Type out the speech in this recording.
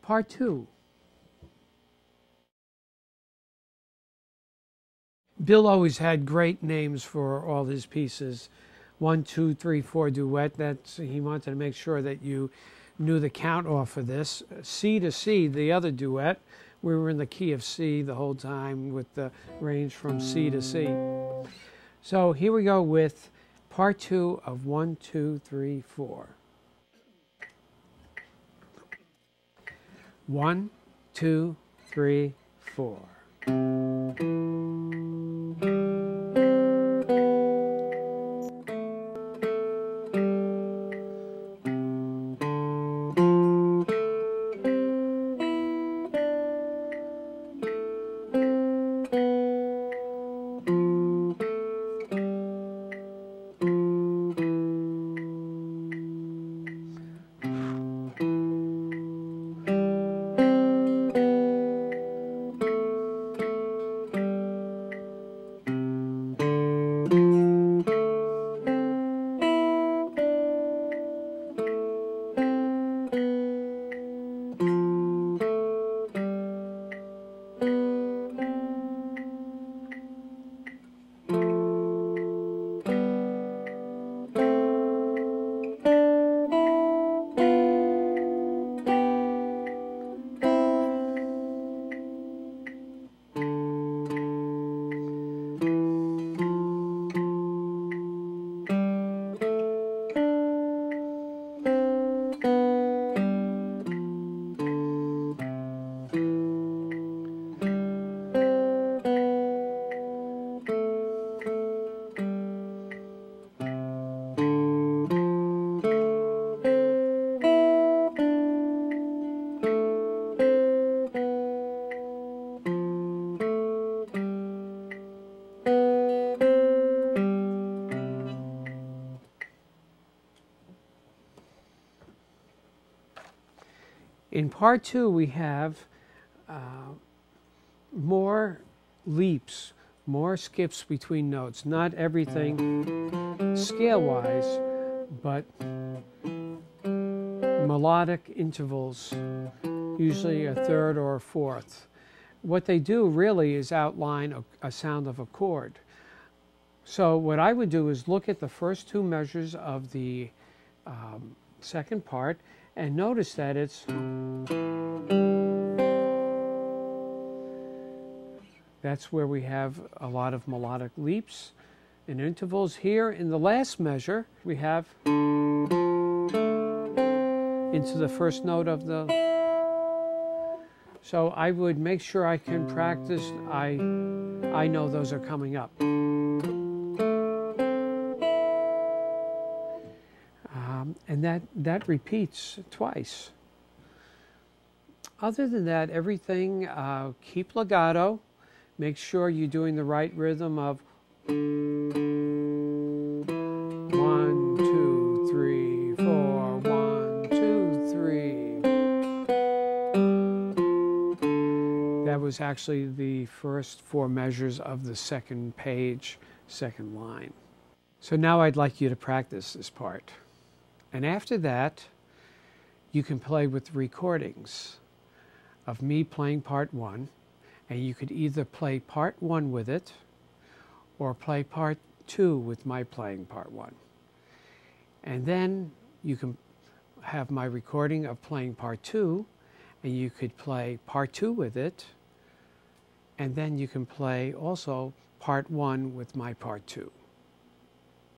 Part 2. Bill always had great names for all his pieces. 1, 2, 3, 4 duet. He wanted to make sure that you knew the count off of this. C to C, the other duet. We were in the key of C the whole time with the range from C to C. So here we go with part 2 of 1, 2, 3, 4. 1, 2, 3, 4. In part 2, we have more leaps, more skips between notes. Not everything scale-wise, but melodic intervals, usually a third or a fourth. What they do really is outline a sound of a chord. So what I would do is look at the first 2 measures of the second part and notice that that's where we have a lot of melodic leaps and intervals. Here in the last measure, we have into the first note of the... So I would make sure I can practice. I know those are coming up. And that repeats twice. Other than that, everything, keep legato. Make sure you're doing the right rhythm of 1, 2, 3, 4, 1, 2, 3. That was actually the first 4 measures of the second page, second line. So now I'd like you to practice this part. And after that, you can play with recordings of me playing part 1, and you could either play part 1 with it or play part 2 with my playing part 1. And then you can have my recording of playing part 2, and you could play part 2 with it, and then you can play also part 1 with my part 2.